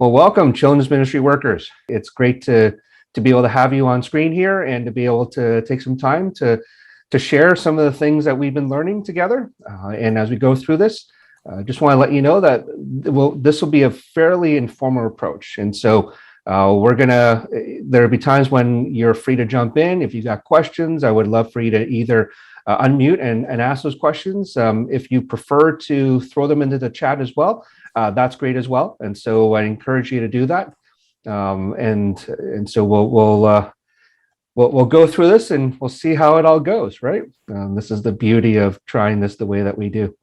Well, welcome, children's ministry workers. It's great to be able to have you on screen here and to be able to take some time to share some of the things that we've been learning together. And as we go through this, just want to let you know that this will be a fairly informal approach. And so there'll be times when you're free to jump in. If you've got questions, I would love for you to either unmute and ask those questions. If you prefer to throw them into the chat as well, that's great as well. And so I encourage you to do that. And so we'll go through this and we'll see how it all goes, right? This is the beauty of trying this the way that we do.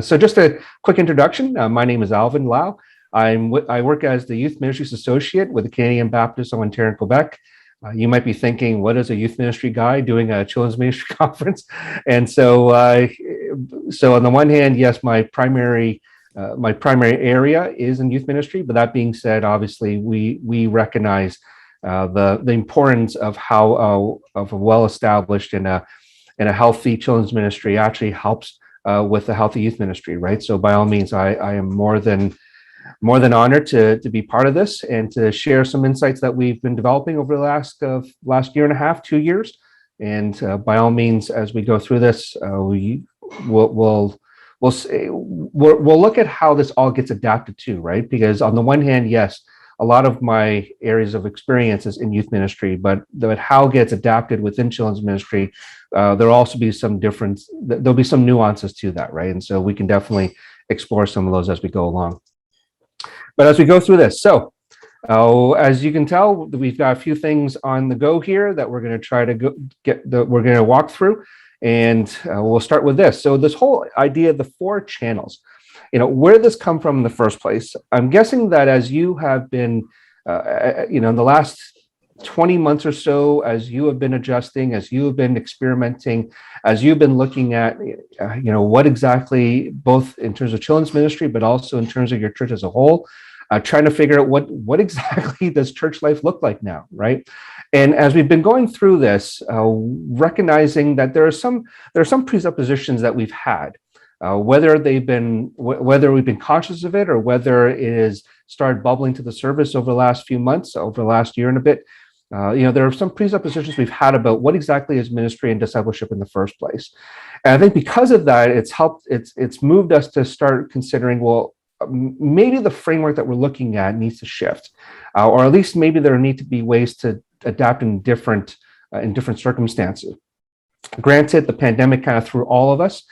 So just a quick introduction. My name is Alvin Lau. I work as the Youth Ministries Associate with the Canadian Baptists of Ontario and Quebec. You might be thinking, what is a youth ministry guy doing a children's ministry conference? And so on the one hand, yes, my primary area is in youth ministry. But that being said, obviously, we recognize the importance of how of a well-established and a healthy children's ministry actually helps with a healthy youth ministry, right? So by all means, I am more than honored to be part of this and to share some insights that we've been developing over the last year and a half, 2 years. And by all means, as we go through this, we'll look at how this all gets adapted to, right? Because on the one hand, yes, a lot of my areas of experience is in youth ministry, but how it gets adapted within children's ministry, there'll also be some difference. There'll be some nuances to that, right? And so we can definitely explore some of those as we go along. But as we go through this, so as you can tell, we've got a few things on the go here that we're going to try to we're going to walk through. And we'll start with this. So this whole idea of the 4 channels, where did this come from in the first place? I'm guessing that as you have been, in the last 20 months or so, as you have been adjusting, as you have been experimenting, as you've been looking at, what exactly, both in terms of children's ministry, but also in terms of your church as a whole, trying to figure out what exactly does church life look like now, right? And as we've been going through this, recognizing that there are some presuppositions that we've had, whether we've been conscious of it or whether it has started bubbling to the surface over the last few months, over the last year and a bit. There are some presuppositions we've had about what exactly is ministry and discipleship in the first place. And I think because of that, it's moved us to start considering, well, maybe the framework that we're looking at needs to shift, or at least maybe there need to be ways to adapt in different circumstances. Granted, the pandemic kind of threw all of us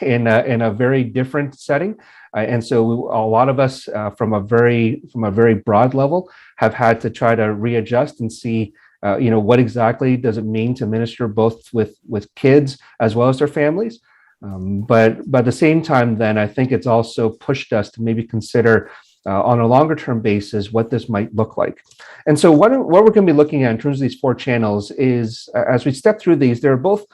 in a very different setting, and so a lot of us, from a very broad level, have had to try to readjust and see, what exactly does it mean to minister both with kids as well as their families. But at the same time, then I think it's also pushed us to maybe consider on a longer term basis what this might look like. And so what we're going to be looking at in terms of these 4 channels is, as we step through these, there are both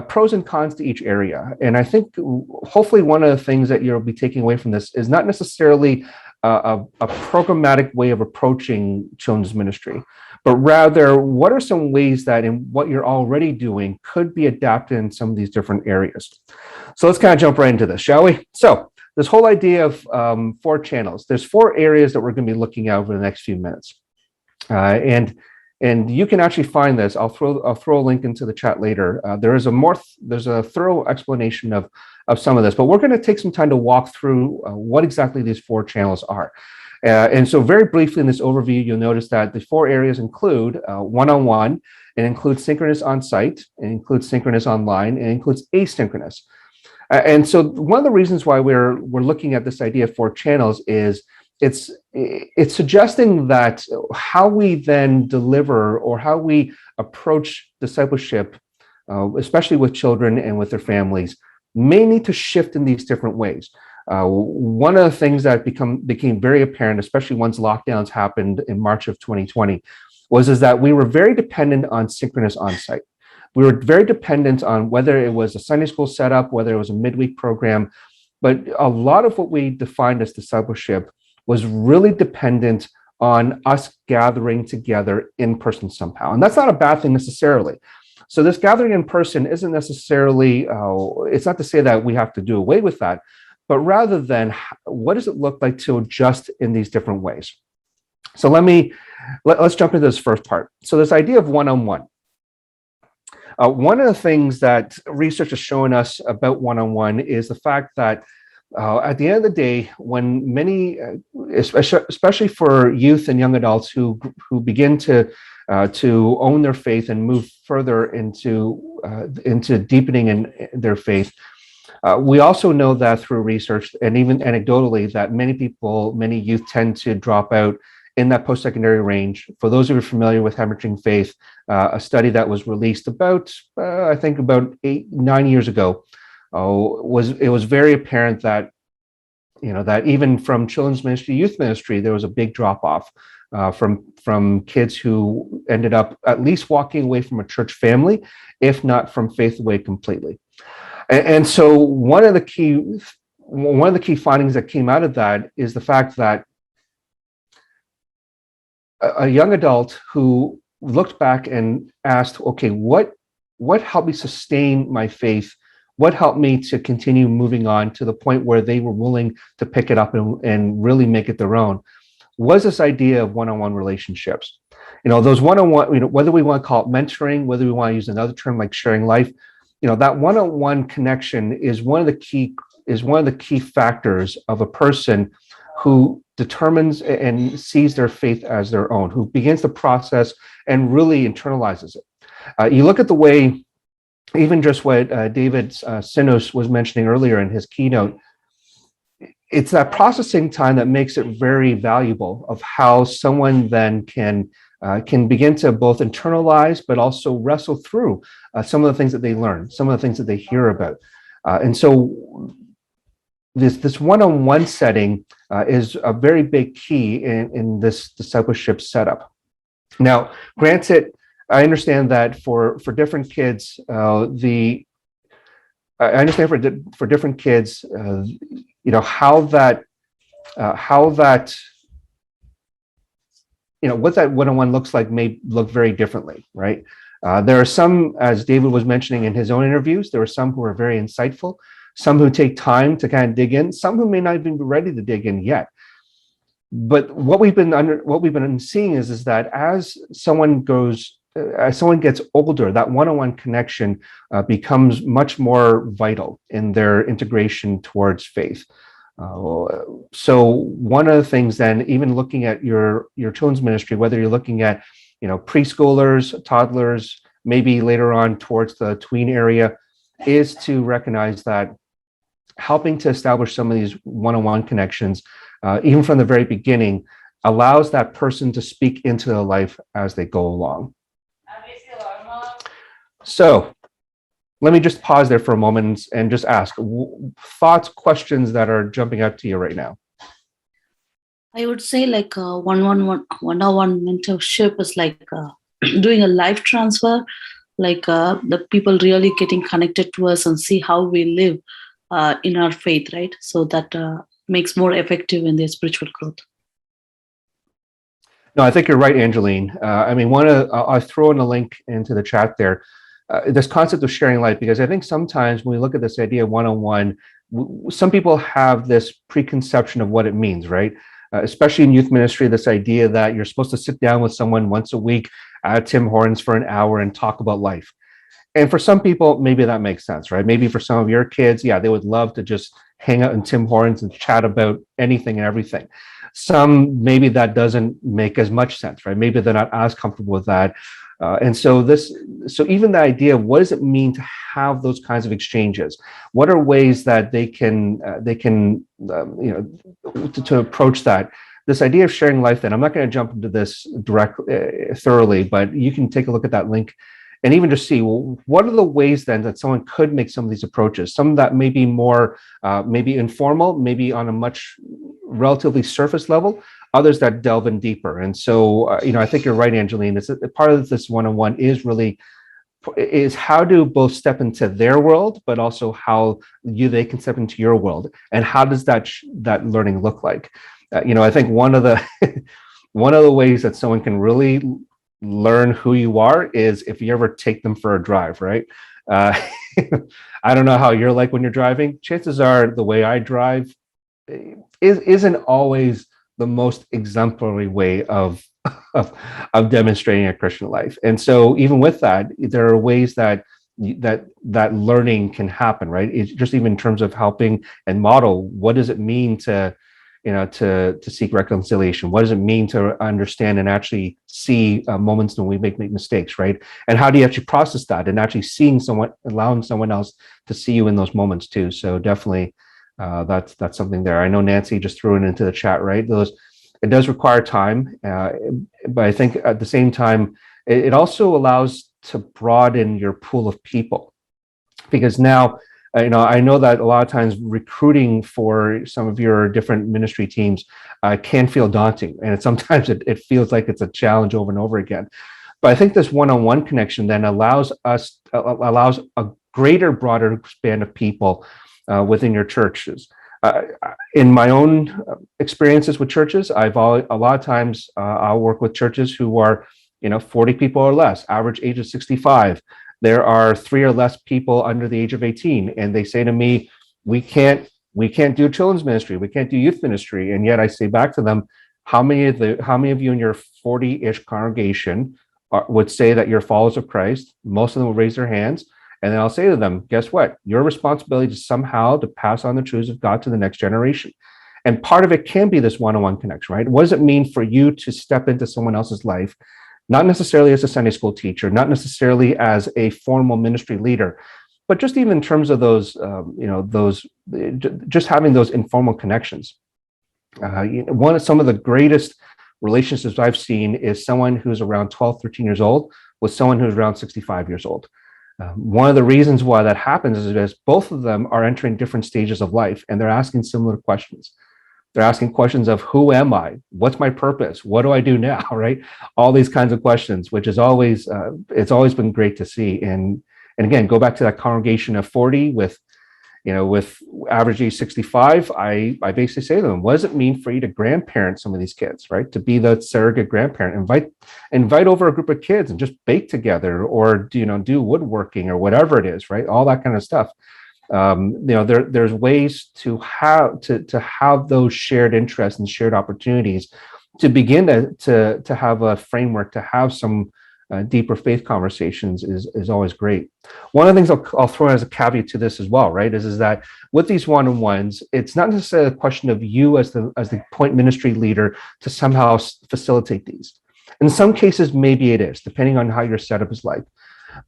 pros and cons to each area. And I think hopefully one of the things that you'll be taking away from this is not necessarily a programmatic way of approaching children's ministry, but rather what are some ways that in what you're already doing could be adapted in some of these different areas. So let's kind of jump right into this, shall we? So this whole idea of 4 channels, there's 4 areas that we're going to be looking at over the next few minutes. And you can actually find this. I'll throw a link into the chat later. There's a thorough explanation of some of this, but we're going to take some time to walk through what exactly these 4 channels are. And so very briefly in this overview, you'll notice that the 4 areas include one-on-one, it includes synchronous on-site, it includes synchronous online, and it includes asynchronous. And so one of the reasons why we're looking at this idea of 4 channels is it's suggesting that how we then deliver or how we approach discipleship, especially with children and with their families, may need to shift in these different ways. One of the things that became very apparent, especially once lockdowns happened in March of 2020, is that we were very dependent on synchronous on-site. We were very dependent on whether it was a Sunday school setup, whether it was a midweek program, but a lot of what we defined as discipleship was really dependent on us gathering together in person somehow. And that's not a bad thing necessarily. So this gathering in person isn't necessarily, it's not to say that we have to do away with that, but rather than what does it look like to adjust in these different ways. So let's jump into this first part. So this idea of one-on-one. One of the things that research has shown us about one-on-one is the fact that at the end of the day, when many, especially for youth and young adults who begin to own their faith and move further into deepening in their faith, we also know that through research and even anecdotally that many youth tend to drop out in that post-secondary range. For those of you familiar with hemorrhaging faith, a study that was released about, I think about 8-9 years ago, it was very apparent that, that even from children's ministry, youth ministry, there was a big drop off from kids who ended up at least walking away from a church family, if not from faith away completely. And so one of the key findings that came out of that is the fact that a young adult who looked back and asked, okay, what helped me sustain my faith? What helped me to continue moving on to the point where they were willing to pick it up and really make it their own? Was this idea of one-on-one relationships? Those one-on-one, whether we want to call it mentoring, whether we want to use another term like sharing life, that one-on-one connection is one of the key factors of a person who determines and sees their faith as their own, who begins the process and really internalizes it. You look at the way, even just what David Sinos was mentioning earlier in his keynote, it's that processing time that makes it very valuable of how someone then can begin to both internalize, but also wrestle through some of the things that they learn, some of the things that they hear about. And so this one-on-one setting is a very big key in this discipleship setup. Now, granted, I understand that for different kids, how that what that one-on-one looks like may look very differently, right? There are some, as David was mentioning in his own interviews, there are some who are very insightful, some who take time to kind of dig in, some who may not even be ready to dig in yet. But what we've been seeing is that as someone gets older, that one-on-one connection becomes much more vital in their integration towards faith. So one of the things then, even looking at your children's ministry, whether you're looking at preschoolers, toddlers, maybe later on towards the tween area, is to recognize that helping to establish some of these one-on-one connections, even from the very beginning, allows that person to speak into their life as they go along. So let me just pause there for a moment and just ask thoughts, questions that are jumping out to you right now. I would say like one-on-one mentorship is like doing a life transfer, like the people really getting connected to us and see how we live in our faith, right? So that makes more effective in their spiritual growth. No, I think you're right, Angeline. I mean, I'll throw in a link into the chat there. This concept of sharing life, because I think sometimes when we look at this idea of one-on-one, some people have this preconception of what it means, right? Especially in youth ministry, this idea that you're supposed to sit down with someone once a week at Tim Hortons for an hour and talk about life. And for some people, maybe that makes sense, right? Maybe for some of your kids, yeah, they would love to just hang out in Tim Hortons and chat about anything and everything. Some, maybe that doesn't make as much sense, right? Maybe they're not as comfortable with that. And so even the idea of what does it mean to have those kinds of exchanges? What are ways that they can to approach that? This idea of sharing life, then I'm not going to jump into this thoroughly, but you can take a look at that link and even just see, well, what are the ways then that someone could make some of these approaches? Some that may be more maybe informal, maybe on a much relatively surface level, others that delve in deeper. And so, I think you're right, Angeline. It's part of this one-on-one is how to both step into their world, but also how they can step into your world, and how does that learning look like? I think one of the ways that someone can really learn who you are is if you ever take them for a drive, right? Uh, I don't know how you're like when you're driving. Chances are the way I drive isn't always the most exemplary way of, of demonstrating a Christian life. And so even with that, there are ways that that learning can happen, right? It's just even in terms of helping and model what does it mean to to seek reconciliation. What does it mean to understand and actually see moments when we make mistakes, right? And how do you actually process that and actually seeing someone, allowing someone else to see you in those moments too. So definitely, that's something there. I know Nancy just threw it into the chat, right? Those, it does require time, but I think at the same time, it also allows to broaden your pool of people, because now, I know that a lot of times recruiting for some of your different ministry teams can feel daunting, and sometimes it feels like it's a challenge over and over again. But I think this one-on-one connection then allows a greater, broader span of people within your churches. In my own experiences with churches, a lot of times I'll work with churches who are 40 people or less, average age of 65. There are 3 or less people under the age of 18, and they say to me, we can't do children's ministry, we can't do youth ministry. And yet I say back to them, how many of you in your 40-ish congregation would say that you're followers of Christ? Most of them will raise their hands. And then I'll say to them, guess what? Your responsibility is somehow to pass on the truths of God to the next generation. And part of it can be this one-on-one connection, right? What does it mean for you to step into someone else's life, not necessarily as a Sunday school teacher, not necessarily as a formal ministry leader, but just even in terms of those, just having those informal connections. Some of the greatest relationships I've seen is someone who's around 12, 13 years old with someone who's around 65 years old. One of the reasons why that happens is because both of them are entering different stages of life, and they're asking similar questions. They're asking questions of, who am I? What's my purpose? What do I do now? Right? All these kinds of questions, which is always, it's always been great to see. And again, go back to that congregation of 40 with average age 65. I basically say to them, what does it mean for you to grandparent some of these kids, right? To be the surrogate grandparent, invite over a group of kids and just bake together, or do woodworking or whatever it is, right? All that kind of stuff. There's ways to have those shared interests and shared opportunities to begin to have a framework, to have some deeper faith conversations is always great. One of the things I'll throw as a caveat to this as well, right, is that with these one-on-ones, it's not necessarily a question of you as the point ministry leader to somehow facilitate these. In some cases, maybe it is, depending on how your setup is like.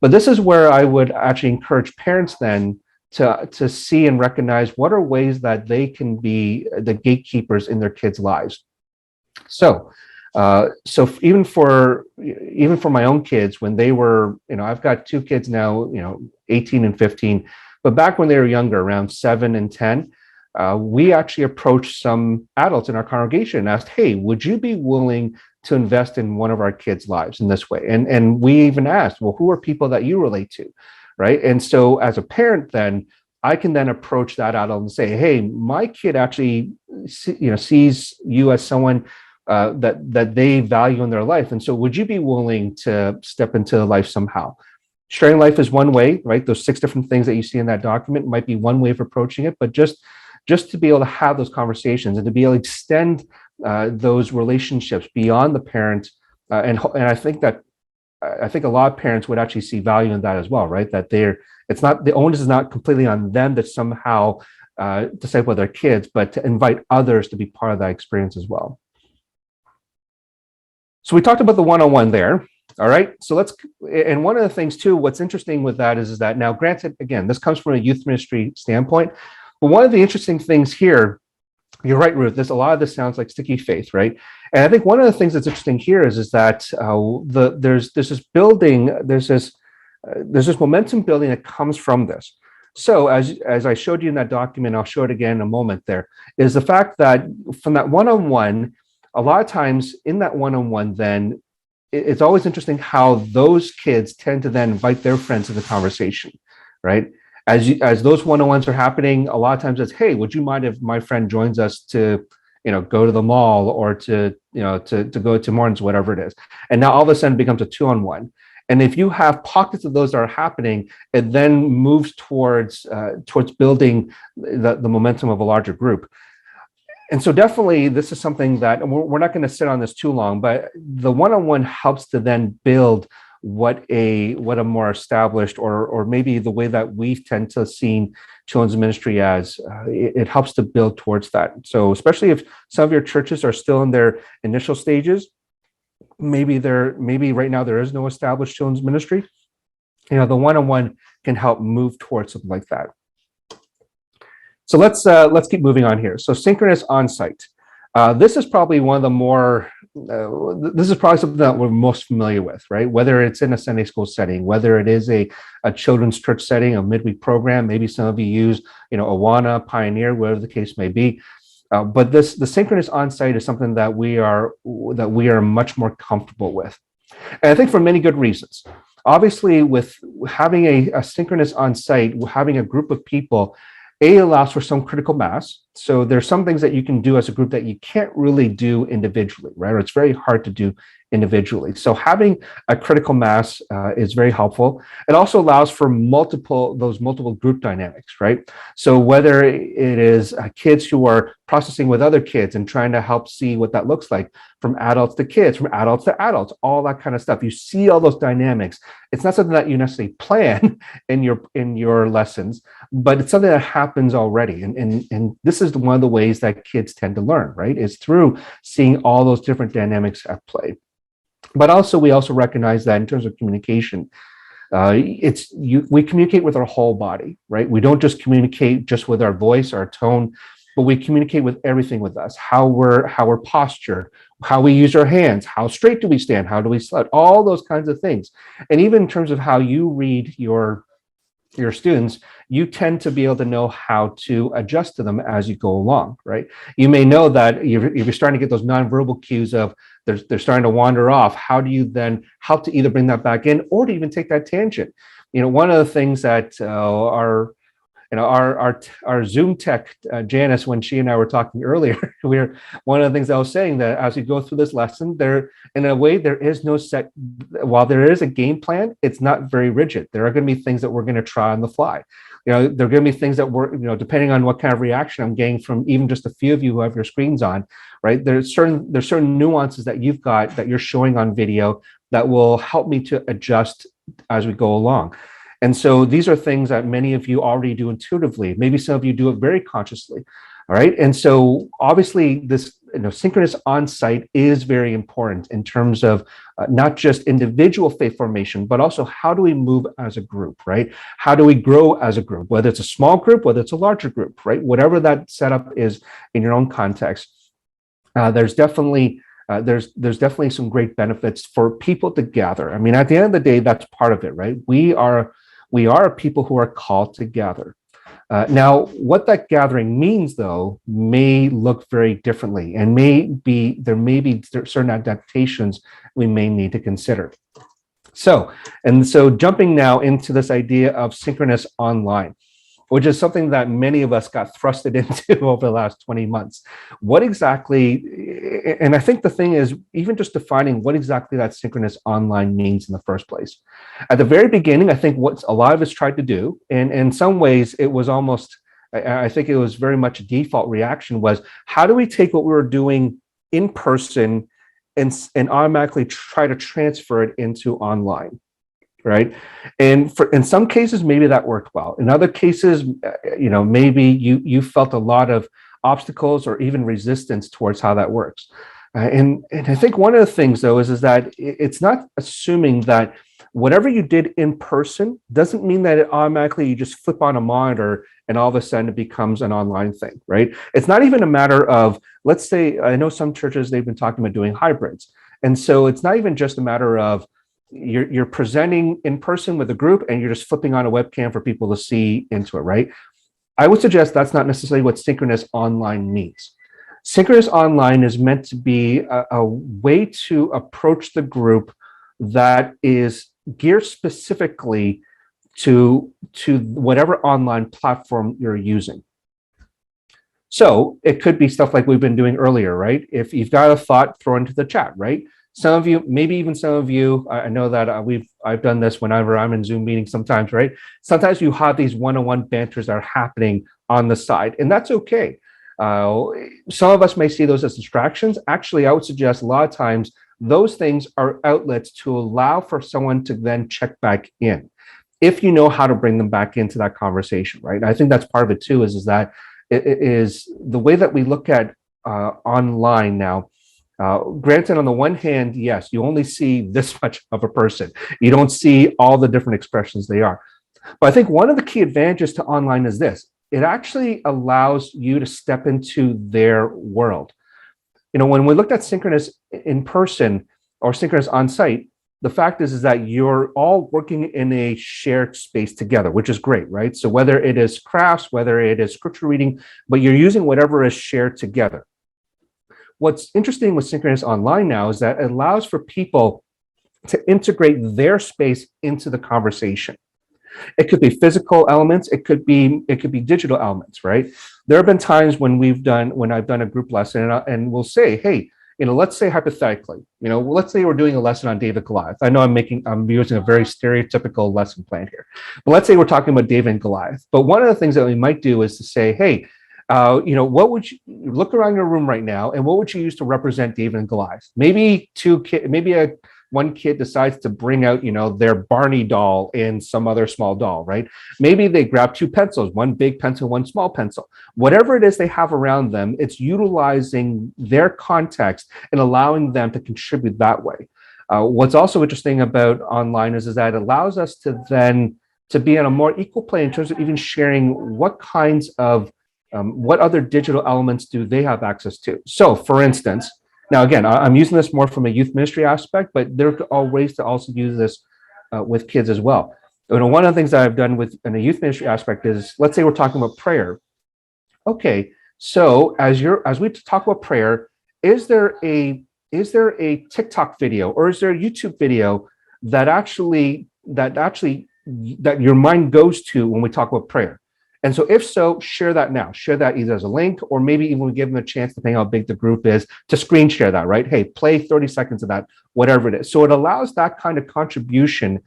But this is where I would actually encourage parents then to see and recognize what are ways that they can be the gatekeepers in their kids' lives. So even for my own kids, when they were, I've got 2 kids now, 18 and 15, but back when they were younger, around 7 and 10, we actually approached some adults in our congregation and asked, hey, would you be willing to invest in one of our kids' lives in this way? And we even asked, well, who are people that you relate to, right? And so as a parent, then I can then approach that adult and say, hey, my kid actually sees you as someone that they value in their life. And so would you be willing to step into life somehow? Sharing life is one way, right? Those 6 different things that you see in that document might be one way of approaching it, but just to be able to have those conversations and to be able to extend those relationships beyond the parent. And I think a lot of parents would actually see value in that as well, right? That it's not, the onus is not completely on them to somehow disciple their kids, but to invite others to be part of that experience as well. So we talked about the one-on-one there. All right. So and one of the things too, what's interesting with that is that now, granted, again, this comes from a youth ministry standpoint, but one of the interesting things here, you're right, Ruth, a lot of this sounds like sticky faith, right? And I think one of the things that's interesting here is that there's this momentum building that comes from this. So as I showed you in that document, I'll show it again in a moment, there is the fact that from that one-on-one, a lot of times in that one-on-one, then it's always interesting how those kids tend to then invite their friends to the conversation, right? As those one-on-ones are happening, a lot of times it's, hey, would you mind if my friend joins us to, go to the mall, or to go to Morton's, whatever it is. And now all of a sudden it becomes a 2-on-1. And if you have pockets of those that are happening, it then moves towards building the momentum of a larger group. And so definitely this is something that we're not going to sit on this too long, but the one-on-one helps to then build what a more established, or maybe the way that we tend to see children's ministry as, it helps to build towards that. So especially if some of your churches are still in their initial stages, maybe right now there is no established children's ministry, the one-on-one can help move towards something like that. So let's keep moving on here. So synchronous on-site. This is probably one of the more, this is probably something that we're most familiar with, right? Whether it's in a Sunday school setting, whether it is a children's church setting, a midweek program, maybe some of you use, Awana, Pioneer, whatever the case may be. But the synchronous on-site is something that we are much more comfortable with. And I think for many good reasons. Obviously, with having a synchronous on-site, having a group of people, allows for some critical mass. So there's some things that you can do as a group that you can't really do individually, right? Or it's very hard to do individually. So having a critical mass is very helpful. It also allows for those multiple group dynamics, right? So whether it is kids who are processing with other kids and trying to help see what that looks like, from adults to kids, from adults to adults, all that kind of stuff. You see all those dynamics. It's not something that you necessarily plan in your lessons, but it's something that happens already. And this is one of the ways that kids tend to learn, right? Is through seeing all those different dynamics at play. But also, we also recognize that in terms of communication, we communicate with our whole body, right? We don't just communicate just with our voice, our tone, but we communicate with everything with us, how we're posture, how we use our hands, how straight do we stand, how do we slouch, all those kinds of things. And even in terms of how you read your students, you tend to be able to know how to adjust to them as you go along, right? You may know that if you're starting to get those nonverbal cues of they're starting to wander off, how do you then help to either bring that back in or to even take that tangent? One of the things that our Zoom tech, Janice, when she and I were talking earlier, one of the things I was saying that as we go through this lesson, in a way, there is no set, while there is a game plan, it's not very rigid. There are going to be things that we're going to try on the fly. There are going to be things that depending on what kind of reaction I'm getting from even just a few of you who have your screens on, right? There's certain nuances that you've got that you're showing on video that will help me to adjust as we go along. And so these are things that many of you already do intuitively. Maybe some of you do it very consciously. All right. And so obviously this synchronous on-site is very important in terms of not just individual faith formation, but also how do we move as a group, right? How do we grow as a group, whether it's a small group, whether it's a larger group, right? Whatever that setup is in your own context, there's definitely some great benefits for people to gather. I mean, at the end of the day, that's part of it, right? We are people who are called to gather. Now, what that gathering means, though, may look very differently, and there may be certain adaptations we may need to consider. So jumping now into this idea of synchronous online, which is something that many of us got thrusted into over the last 20 months. What exactly, and I think the thing is, even just defining what exactly that synchronous online means in the first place. At the very beginning, I think what a lot of us tried to do, and in some ways it was almost, I think it was very much a default reaction, was how do we take what we were doing in person and automatically try to transfer it into online? Right. And in some cases, maybe that worked well. In other cases, maybe you felt a lot of obstacles or even resistance towards how that works. And I think one of the things, though, is that it's not assuming that whatever you did in person doesn't mean that it automatically you just flip on a monitor and all of a sudden it becomes an online thing. Right. It's not even a matter of, let's say, I know some churches, they've been talking about doing hybrids. And so it's not even just a matter of you're presenting in person with a group and you're just flipping on a webcam for people to see into it, right? I would suggest that's not necessarily what synchronous online means. Synchronous online is meant to be a way to approach the group that is geared specifically to whatever online platform you're using. So it could be stuff like we've been doing earlier, right? If you've got a thought, throw into the chat, right? Some of you, maybe even some of you, I know that I've done this whenever I'm in Zoom meetings sometimes, right? Sometimes you have these one-on-one banters that are happening on the side, and that's okay. Uh, some of us may see those as distractions. Actually, I would suggest a lot of times those things are outlets to allow for someone to then check back in if you know how to bring them back into that conversation, right? And I think that's part of it too, is that it is the way that we look at online now. Granted, on the one hand, yes, you only see this much of a person. You don't see all the different expressions they are. But I think one of the key advantages to online is this. It actually allows you to step into their world. When we looked at synchronous in person or synchronous on site, the fact is that you're all working in a shared space together, which is great, right? So whether it is crafts, whether it is scripture reading, but you're using whatever is shared together. What's interesting with synchronous online now is that it allows for people to integrate their space into the conversation. It could be physical elements, it could be digital elements, right? There have been times when I've done a group lesson and we'll say, hey, let's say hypothetically, let's say we're doing a lesson on David Goliath. I know I'm using a very stereotypical lesson plan here, but let's say we're talking about David and Goliath. But one of the things that we might do is to say, hey, what would you look around your room right now, and what would you use to represent David and Goliath? Maybe one kid decides to bring out, their Barney doll and some other small doll, right? Maybe they grab two pencils, one big pencil, one small pencil. Whatever it is they have around them, it's utilizing their context and allowing them to contribute that way. What's also interesting about online is that it allows us to be on a more equal plane in terms of even sharing what kinds of what other digital elements do they have access to. So, for instance, now, again, I'm using this more from a youth ministry aspect, but there are ways to also use this with kids as well. One of the things that I've done in a youth ministry aspect is, let's say we're talking about prayer. Okay, so as we talk about prayer, is there a TikTok video or is there a YouTube video that your mind goes to when we talk about prayer? And so if so, share that now. Share that either as a link or maybe even give them a chance, depending on how big the group is, to screen share that, right? Hey, play 30 seconds of that, whatever it is. So it allows that kind of contribution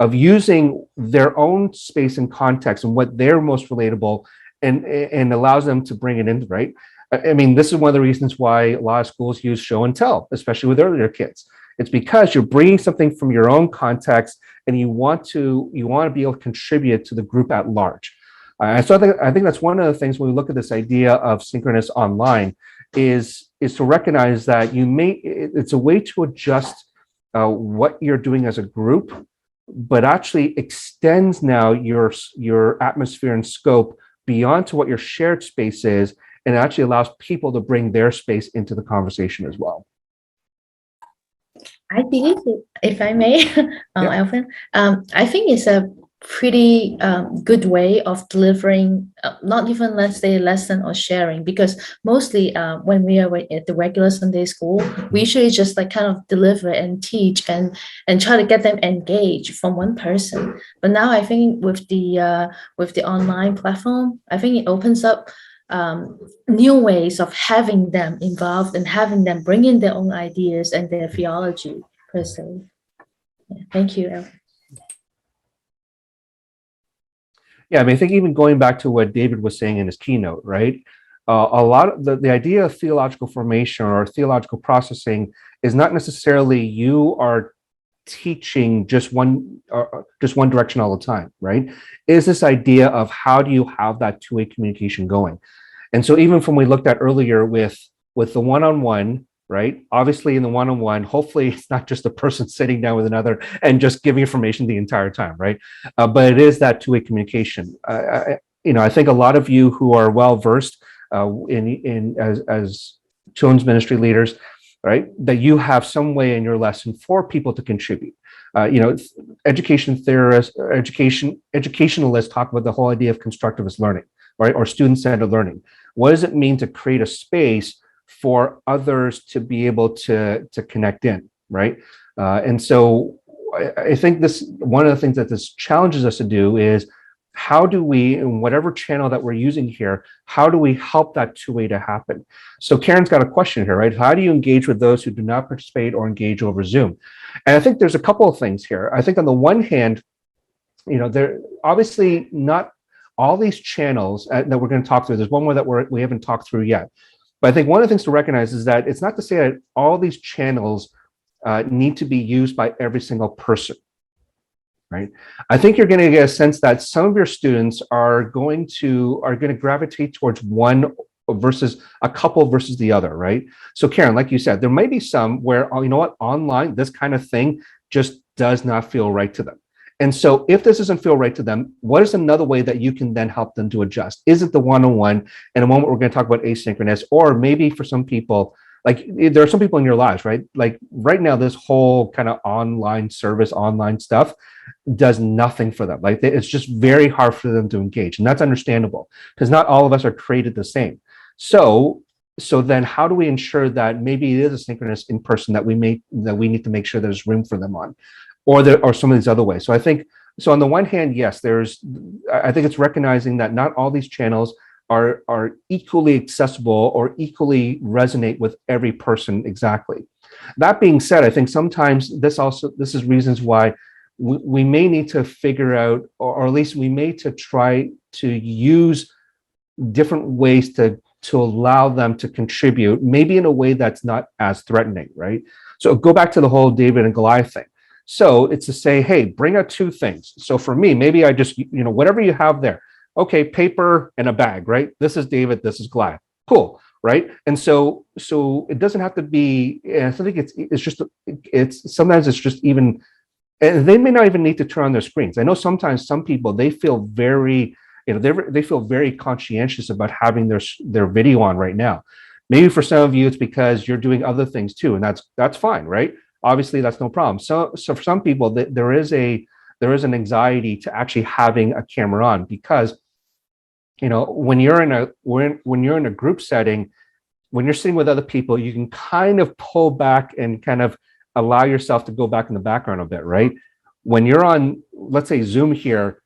of using their own space and context and what they're most relatable and allows them to bring it in, right? I mean, this is one of the reasons why a lot of schools use show and tell, especially with earlier kids. It's because you're bringing something from your own context and you want to be able to contribute to the group at large. So I think that's one of the things when we look at this idea of synchronous online is to recognize that it's a way to adjust what you're doing as a group, but actually extends now your atmosphere and scope beyond to what your shared space is, and it actually allows people to bring their space into the conversation as well. I believe, if I may, Alvin, I think it's a pretty good way of delivering, not even, let's say, lesson or sharing, because mostly when we are at the regular Sunday school, we usually just like kind of deliver and teach and try to get them engaged from one person. But now I think with the online platform, I think it opens up new ways of having them involved and having them bring in their own ideas and their theology per se. Yeah, thank you, Alvin. Yeah, I mean, I think even going back to what David was saying in his keynote, right? A lot of the idea of theological formation or theological processing is not necessarily you are teaching just one direction all the time, right? Is this idea of how do you have that two-way communication going? And so even from we looked at earlier with the one-on-one, right? Obviously in the one-on-one, hopefully it's not just a person sitting down with another and just giving information the entire time, right? But it is that two-way communication. I think a lot of you who are well-versed as children's ministry leaders, right? That you have some way in your lesson for people to contribute. Education theorists, educationalists talk about the whole idea of constructivist learning, right? Or student-centered learning. What does it mean to create a space for others to be able to connect in, right? And so I think one of the things that this challenges us to do is how do we, in whatever channel that we're using here, how do we help that two-way to happen? So Karen's got a question here, right? How do you engage with those who do not participate or engage over Zoom? And I think there's a couple of things here. I think on the one hand, there obviously not all these channels that we're going to talk through. There's one more that we haven't talked through yet. But I think one of the things to recognize is that it's not to say that all these channels need to be used by every single person, right? I think you're going to get a sense that some of your students are going to gravitate towards one versus a couple versus the other, right? So Karen, like you said, there may be some where, oh, you know what, online, this kind of thing just does not feel right to them. And so if this doesn't feel right to them, what is another way that you can then help them to adjust? Is it the one-on-one? In a moment, we're going to talk about asynchronous, or maybe for some people, like there are some people in your lives, right? Like right now, this whole kind of online service, online stuff does nothing for them. Like it's just very hard for them to engage. And that's understandable because not all of us are created the same. So then how do we ensure that maybe it is a synchronous in person that we need to make sure there's room for them on? Or some of these other ways. So I think, so on the one hand, yes, I think it's recognizing that not all these channels are equally accessible or equally resonate with every person exactly. That being said, I think sometimes this is reasons why we may need to figure out, or at least we may to try to use different ways to allow them to contribute, maybe in a way that's not as threatening, right? So go back to the whole David and Goliath thing. So it's to say, hey, bring out two things. So for me, maybe I just, whatever you have there, okay, paper and a bag, right? This is David, this is Goliath. Cool, right? And so it doesn't have to be, I think sometimes it's just even, and they may not even need to turn on their screens. I know sometimes some people, they feel very, they feel very conscientious about having their video on right now. Maybe for some of you, it's because you're doing other things too, and that's fine, right? Obviously, that's no problem. So for some people, there is an anxiety to actually having a camera on because, when you're in a group setting, when you're sitting with other people, you can kind of pull back and kind of allow yourself to go back in the background a bit, right? When you're on, let's say Zoom here,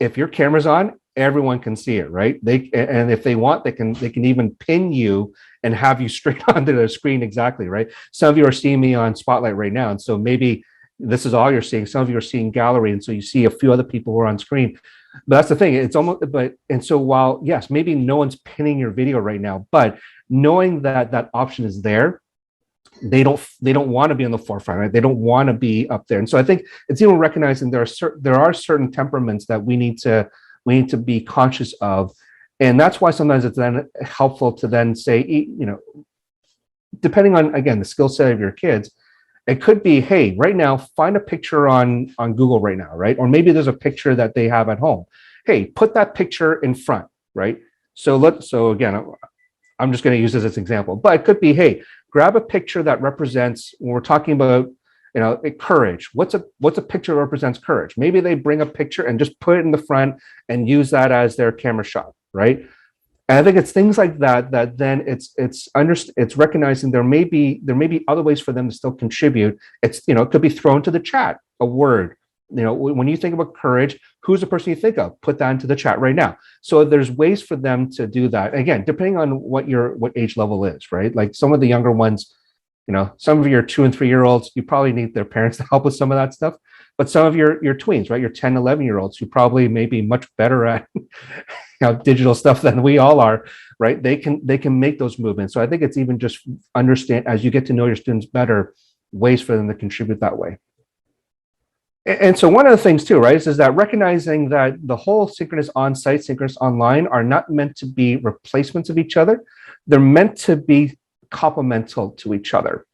if your camera's on, everyone can see it, right? And if they want, they can even pin you and have you straight onto the screen exactly, right? Some of you are seeing me on Spotlight right now, and so maybe this is all you're seeing. Some of you are seeing gallery, and so you see a few other people who are on screen. But that's the thing. It's almost, and so while yes, maybe no one's pinning your video right now, but knowing that option is there, they don't want to be on the forefront, right? They don't want to be up there, and so I think it's even recognizing there are certain temperaments that we need to be conscious of. And that's why sometimes it's then helpful to then say, depending on, again, the skill set of your kids, it could be, hey, right now, find a picture on Google right now, right? Or maybe there's a picture that they have at home. Hey, put that picture in front, right? So again, I'm just going to use this as an example, but it could be, hey, grab a picture that represents, when we're talking about, courage. What's a picture that represents courage? Maybe they bring a picture and just put it in the front and use that as their camera shot, right? And I think it's things like that then it's recognizing there may be other ways for them to still contribute. It could be thrown to the chat, a word. When you think about courage, who's the person you think of? Put that into the chat right now. So there's ways for them to do that. Again, depending on what age level is, right? Like some of the younger ones, some of your 2 and 3 year olds, you probably need their parents to help with some of that stuff. But some of your tweens, right? Your 10, 11 year olds who probably may be much better at digital stuff than we all are, right? They can make those movements. So I think it's even just understand, as you get to know your students better, ways for them to contribute that way. And so one of the things too, right, is that recognizing that the whole synchronous on-site, synchronous online are not meant to be replacements of each other. They're meant to be complemental to each other.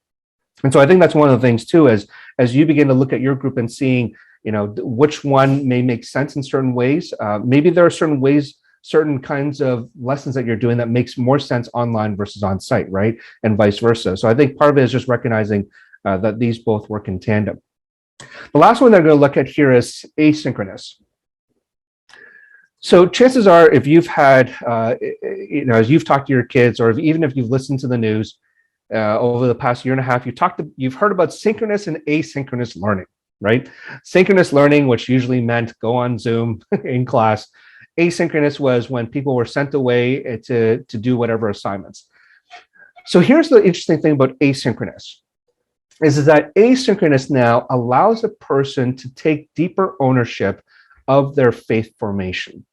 And so I think that's one of the things too, as you begin to look at your group and seeing, which one may make sense in certain ways. Maybe there are certain ways, certain kinds of lessons that you're doing that makes more sense online versus on site, right? And vice versa. So I think part of it is just recognizing that these both work in tandem. The last one that I'm going to look at here is asynchronous. So chances are, if you've had, as you've talked to your kids, or even if you've listened to the news over the past year and a half, you've heard about synchronous and asynchronous learning, right? Synchronous learning, which usually meant go on Zoom in class. Asynchronous was when people were sent away to do whatever assignments. So here's the interesting thing about asynchronous is that asynchronous now allows a person to take deeper ownership of their faith formation.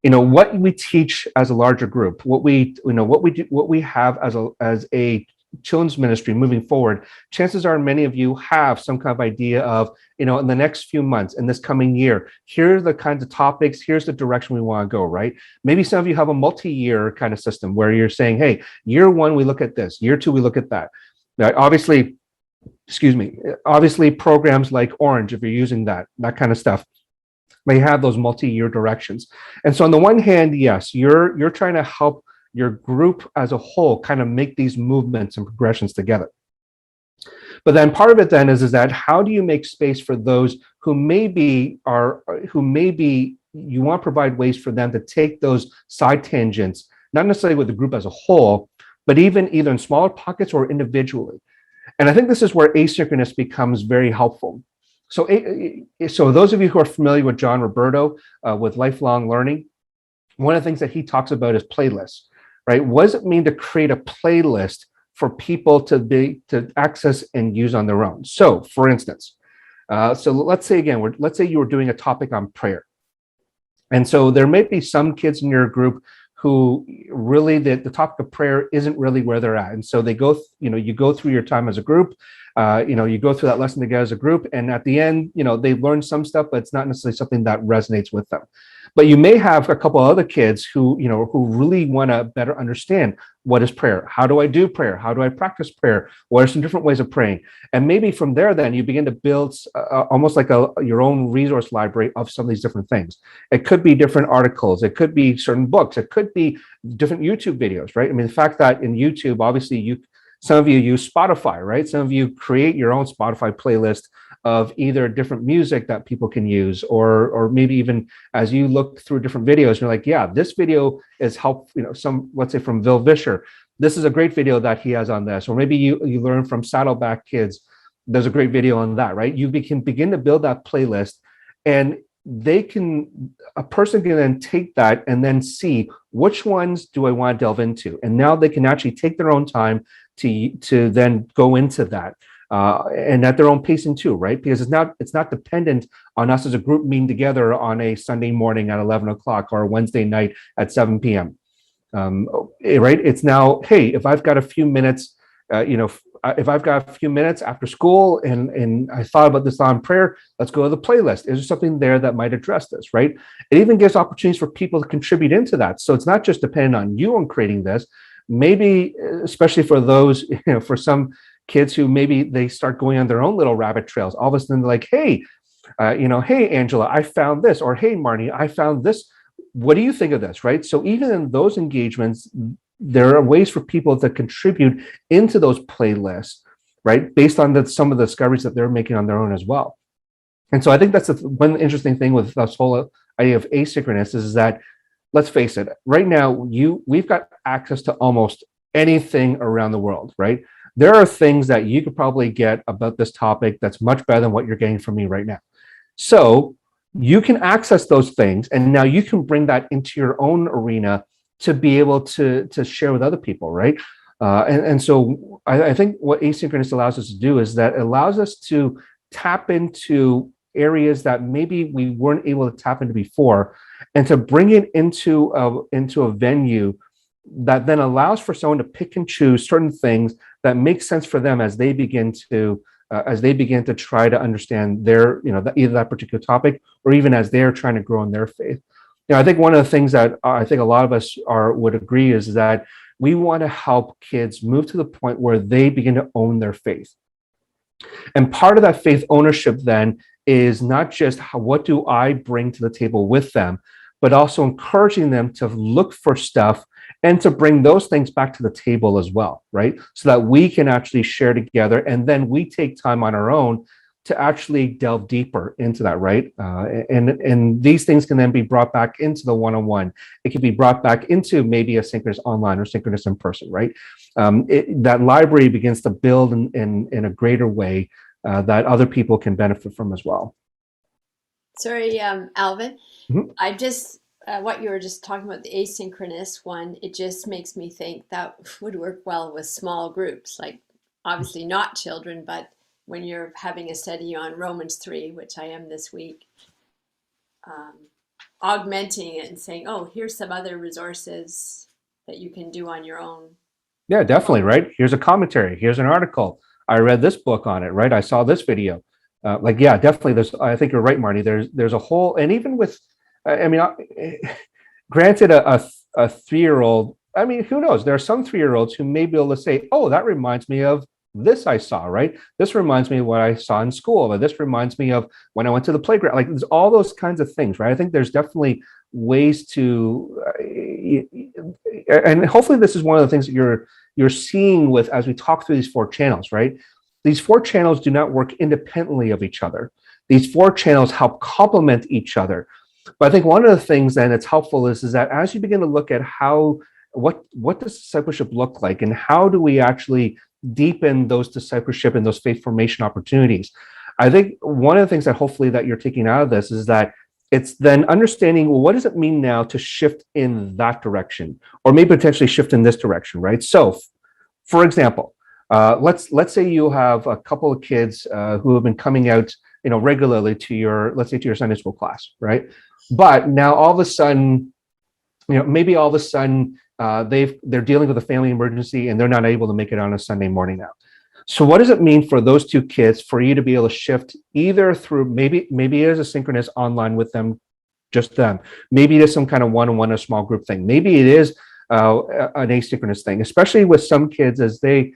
What we teach as a larger group, what we do, what we have as a children's ministry moving forward, chances are many of you have some kind of idea of, in the next few months, in this coming year, here are the kinds of topics, here's the direction we want to go, right? Maybe some of you have a multi-year kind of system where you're saying, hey, year one, we look at this, year two, we look at that. Now, obviously programs like Orange, if you're using that kind of stuff, they have those multi-year directions. And so on the one hand, yes, you're trying to help your group as a whole kind of make these movements and progressions together. But then part of it then is that how do you make space for those who maybe you want to provide ways for them to take those side tangents, not necessarily with the group as a whole, but even either in smaller pockets or individually. And I think this is where asynchronous becomes very helpful. So those of you who are familiar with John Roberto with lifelong learning, one of the things that he talks about is playlists, right? What does it mean to create a playlist for people to access and use on their own? So, for instance, let's say you were doing a topic on prayer, and so there may be some kids in your group who really the topic of prayer isn't really where they're at, and so they go, you go through your time as a group. You go through that lesson together as a group, and at the end, they learn some stuff, but it's not necessarily something that resonates with them. But you may have a couple of other kids who really want to better understand what is prayer. How do I do prayer? How do I practice prayer? What are some different ways of praying? And maybe from there, then you begin to build almost like your own resource library of some of these different things. It could be different articles. It could be certain books. It could be different YouTube videos, right? I mean, the fact that in YouTube, obviously some of you use Spotify, right? Some of you create your own Spotify playlist of either different music that people can use, or maybe even as you look through different videos, you're like, yeah, this video is helpful, let's say from Bill Vischer, this is a great video that he has on this. Or maybe you learn from Saddleback Kids, there's a great video on that, right? You can begin to build that playlist, and a person can then take that and then see which ones do I want to delve into. And now they can actually take their own time to then go into that. And at their own pacing too, right? Because it's not dependent on us as a group meeting together on a Sunday morning at 11 o'clock or a Wednesday night at 7 p.m. Right? It's now, hey, if I've got a few minutes, if I've got a few minutes after school and I thought about this on prayer, let's go to the playlist. Is there something there that might address this, right? It even gives opportunities for people to contribute into that. So it's not just dependent on you on creating this. Maybe, especially for those, for some kids who maybe they start going on their own little rabbit trails. All of a sudden, they're like, hey, hey, Angela, I found this, or hey, Marnie, I found this. What do you think of this, right? So even in those engagements, there are ways for people to contribute into those playlists, right? Based on some of the discoveries that they're making on their own as well. And so I think that's one interesting thing with this whole idea of asynchronous is that, let's face it, right now, we've got access to almost anything around the world, right? There are things that you could probably get about this topic that's much better than what you're getting from me right now. So you can access those things, and now you can bring that into your own arena to be able to share with other people, right? And so I think what asynchronous allows us to do is that it allows us to tap into areas that maybe we weren't able to tap into before, and to bring it into a venue that then allows for someone to pick and choose certain things that make sense for them as they begin to try to understand their, either that particular topic, or even as they're trying to grow in their faith. I think one of the things that I think a lot of us would agree is that we want to help kids move to the point where they begin to own their faith. And part of that faith ownership then is not just what do I bring to the table with them, but also encouraging them to look for stuff and to bring those things back to the table as well, right? So that we can actually share together, and then we take time on our own to actually delve deeper into that, right? And these things can then be brought back into the one-on-one. It can be brought back into maybe a synchronous online or synchronous in person, right? That library begins to build in a greater way that other people can benefit from as well. Sorry, Alvin. Mhm. I just what you were just talking about, the asynchronous one, it just makes me think that would work well with small groups, like obviously not children, but when you're having a study on Romans 3, which I am this week, um, augmenting it and saying, oh, here's some other resources that you can do on your own. Yeah, definitely, right? Here's a commentary. Here's an article. I read this book on it, right? I saw this video. Yeah, definitely. I think you're right, Marty. There's a whole, and even with, I mean, granted, a 3-year-old, I mean, who knows? There are some 3-year-olds who may be able to say, oh, that reminds me of this I saw, right? This reminds me of what I saw in school, or this reminds me of when I went to the playground. Like, there's all those kinds of things, right? I think there's definitely ways to, and hopefully this is one of the things that you're seeing with, as we talk through these 4 channels, right? These 4 channels do not work independently of each other. These 4 channels help complement each other. But I think one of the things then that's helpful is that as you begin to look at what does discipleship look like, and how do we actually deepen those discipleship and those faith formation opportunities, I think one of the things that hopefully that you're taking out of this is that it's then understanding, well, what does it mean now to shift in that direction, or maybe potentially shift in this direction, right? So, for example, let's say you have a couple of kids who have been coming out, regularly to your, let's say, to your Sunday school class, right? But now all of a sudden, maybe all of a sudden they're dealing with a family emergency and they're not able to make it on a Sunday morning now. So what does it mean for those 2 kids for you to be able to shift either through, maybe it is a synchronous online with them, just them. Maybe it is some kind of one-on-one, a small group thing. Maybe it is an asynchronous thing, especially with some kids as they,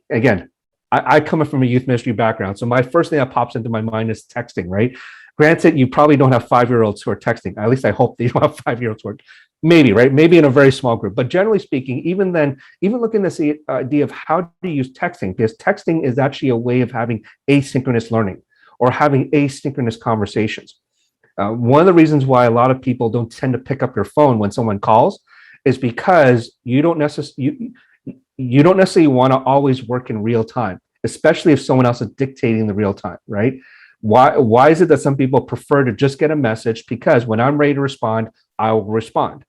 again, I come from a youth ministry background. So my first thing that pops into my mind is texting, right? Granted, you probably don't have 5-year-olds who are texting. At least I hope they don't have 5-year-olds who are, maybe, right? Maybe in a very small group. But generally speaking, even then, even looking at the idea of how to use texting, because texting is actually a way of having asynchronous learning or having asynchronous conversations. One of the reasons why a lot of people don't tend to pick up your phone when someone calls is because you don't necessarily want to always work in real time, especially if someone else is dictating the real time, right? Why is it that some people prefer to just get a message? Because when I'm ready to respond, I will respond.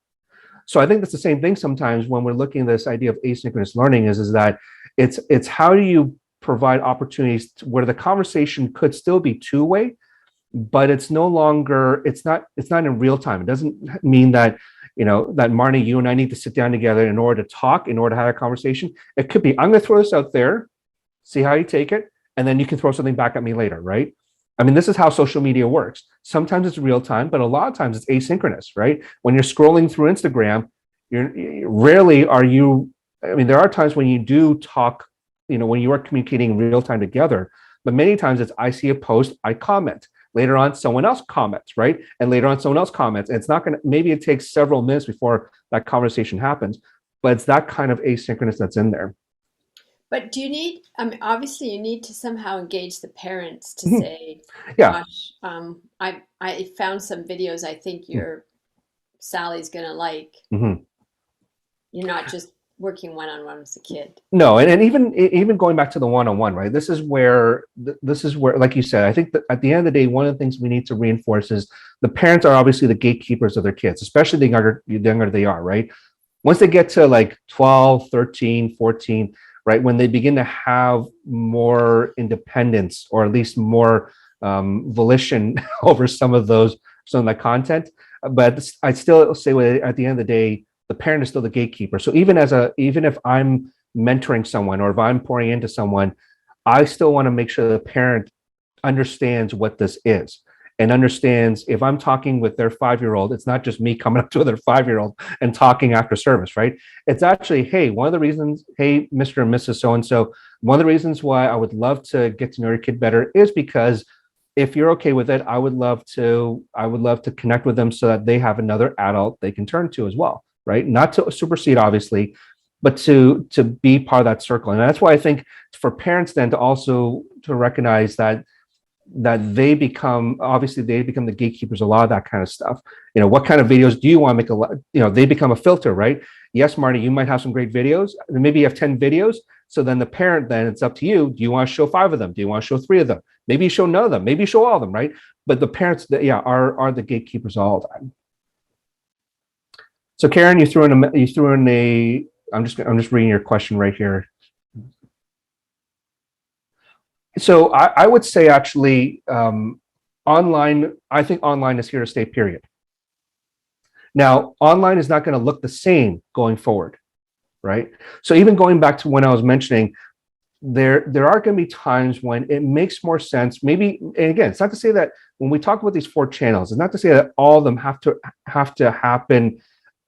So I think that's the same thing sometimes when we're looking at this idea of asynchronous learning is that it's how do you provide opportunities where the conversation could still be 2-way, but it's no longer, it's not in real time. It doesn't mean that, that Marnie, you and I need to sit down together in order to talk, in order to have a conversation. It could be, I'm going to throw this out there, see how you take it, and then you can throw something back at me later, right? I mean, this is how social media works. Sometimes it's real time, but a lot of times it's asynchronous, right? When you're scrolling through Instagram, rarely are you, I mean, there are times when you do talk, when you are communicating in real time together, but many times it's, I see a post, I comment. Later on, someone else comments, right? And later on, someone else comments. And it's not going to, maybe it takes several minutes before that conversation happens, but it's that kind of asynchronous that's in there. But do you need, I mean, obviously you need to somehow engage the parents to say, yeah, gosh, I found some videos I think your Sally's going to like. You're not just working one-on-one with the kid. No, and even going back to the one-on-one, right? This is where, like you said, I think that at the end of the day, one of the things we need to reinforce is the parents are obviously the gatekeepers of their kids, especially the younger they are, right? Once they get to like 12, 13, 14, right? When they begin to have more independence, or at least more volition over some of that content. But I still say at the end of the day, the parent is still the gatekeeper. So even if I'm mentoring someone, or if I'm pouring into someone, I still want to make sure the parent understands what this is, and understands if I'm talking with their 5-year-old, it's not just me coming up to their 5-year-old and talking after service, right? It's actually, hey, one of the reasons, hey, Mr. and Mrs. So-and-so, one of the reasons why I would love to get to know your kid better is because if you're okay with it, I would love to connect with them so that they have another adult they can turn to as well, right? Not to supersede, obviously, but to be part of that circle. And that's why I think for parents then to recognize that they become the gatekeepers, a lot of that kind of stuff. What kind of videos do you want to make they become a filter, right? Yes, Marty, you might have some great videos. Maybe you have 10 videos. So then the parent, then it's up to you. Do you want to show 5 of them? Do you want to show 3 of them? Maybe you show none of them. Maybe you show all of them, right? But the parents, are the gatekeepers all the time. So Karen, you threw in a. I'm just reading your question right here. So I would say actually, online. I think online is here to stay. Period. Now, online is not going to look the same going forward, right? So even going back to when I was mentioning, there are going to be times when it makes more sense. Maybe, and again, it's not to say that when we talk about these 4 channels, it's not to say that all of them have to happen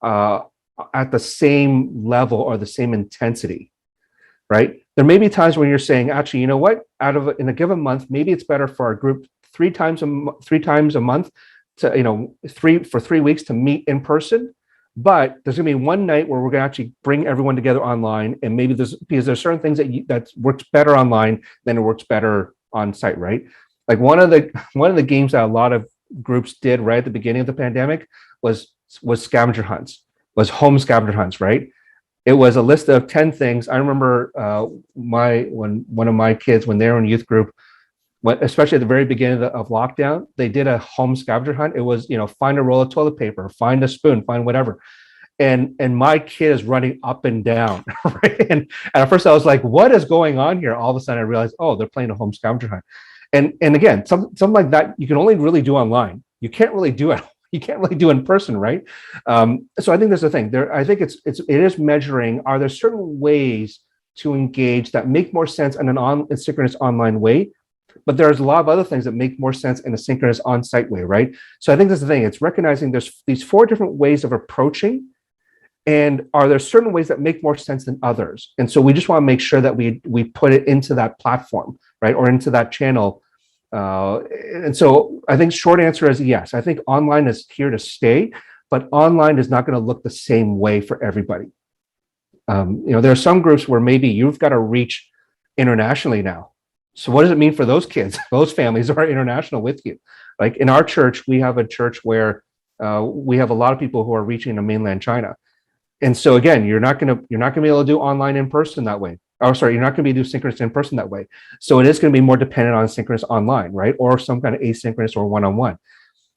at the same level or the same intensity, right? There may be times when you're saying, actually, you know what? In a given month, maybe it's better for our group 3 times a month to 3 weeks to meet in person. But there's going to be one night where we're going to actually bring everyone together online, and maybe because there's certain things that works better online than it works better on site, right? Like one of the games that a lot of groups did right at the beginning of the pandemic was scavenger hunts, was home scavenger hunts, right? It was a list of 10 things. I remember when one of my kids, when they were in youth group, especially at the very beginning of lockdown, they did a home scavenger hunt. It was, find a roll of toilet paper, find a spoon, find whatever. And my kid is running up and down, right? And at first I was like, what is going on here? All of a sudden I realized, oh, they're playing a home scavenger hunt. And again, something like that you can only really do online. You can't really do it. You can't really do in person, right? So I think there's a thing there. I think it is measuring. Are there certain ways to engage that make more sense in a synchronous online way? But there's a lot of other things that make more sense in a synchronous on-site way, right? So I think that's the thing. It's recognizing there's these 4 different ways of approaching, and are there certain ways that make more sense than others? And so we just want to make sure that we put it into that platform, right, or into that channel. And so I think short answer is yes. I think online is here to stay, but online is not going to look the same way for everybody. There are some groups where maybe you've got to reach internationally now. So what does it mean for those kids, those families who are international with you? Like in our church, we have a church where we have a lot of people who are reaching to mainland China. And so again, you're not going to be able to do online in person that way. Oh, sorry, you're not going to be able to do synchronous in person that way. So it is going to be more dependent on synchronous online, right? Or some kind of asynchronous or one-on-one.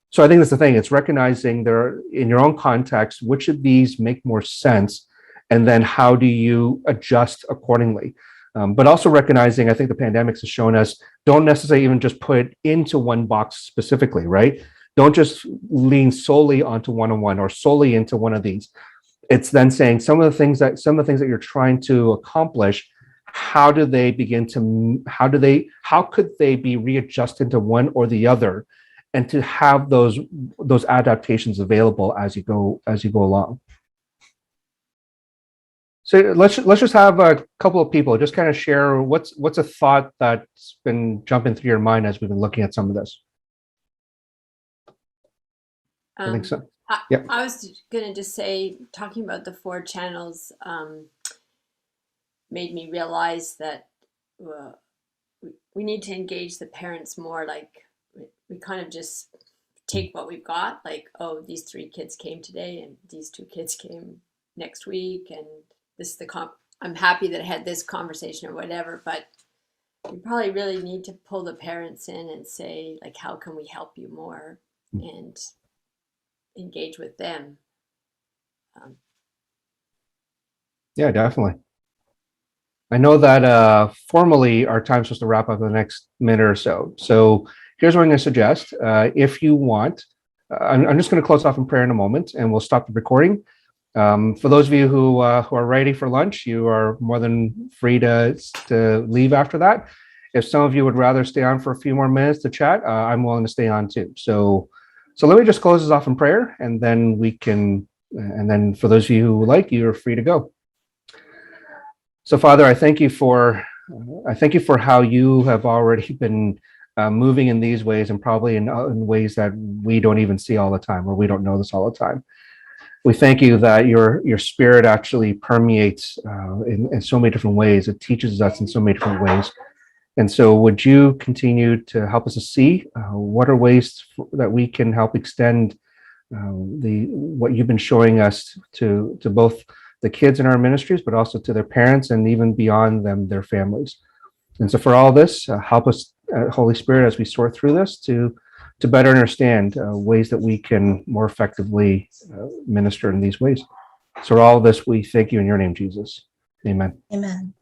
So I think that's the thing. It's recognizing in your own context, which of these make more sense, and then how do you adjust accordingly? But also recognizing, I think the pandemics has shown us, don't necessarily even just put it into one box specifically, right? Don't just lean solely onto one-on-one or solely into one of these. It's then saying some of the things that you're trying to accomplish, how could they be readjusted to one or the other, and to have those adaptations available as you go along. So let's just have a couple of people just kind of share what's a thought that's been jumping through your mind as we've been looking at some of this. I think so. Yep. I was going to just say, talking about the 4 channels made me realize that we need to engage the parents more. Like we kind of just take what we've got, like, oh, these 3 kids came today and these 2 kids came next week, and this is I'm happy that I had this conversation or whatever, but we probably really need to pull the parents in and say, like, how can we help you more, and engage with them. Yeah, definitely. I know that formally our time's supposed to wrap up in the next minute or so. So here's what I'm going to suggest. If you want, I'm just going to close off in prayer in a moment, and we'll stop the recording. For those of you who are ready for lunch, you are more than free to leave after that. If some of you would rather stay on for a few more minutes to chat, I'm willing to stay on too. So let me just close this off in prayer, and then and then for those of you who like, you're free to go. So Father, I thank you for how you have already been moving in these ways, and probably in ways that we don't even see all the time, or we don't know this all the time. We thank you that your spirit actually permeates in so many different ways. It teaches us in so many different ways. And so would you continue to help us to see what are ways that we can help extend what you've been showing us to both the kids in our ministries, but also to their parents and even beyond them, their families. And so for all this, help us, Holy Spirit, as we sort through this to better understand ways that we can more effectively minister in these ways. So for all this, we thank you in your name, Jesus. Amen. Amen.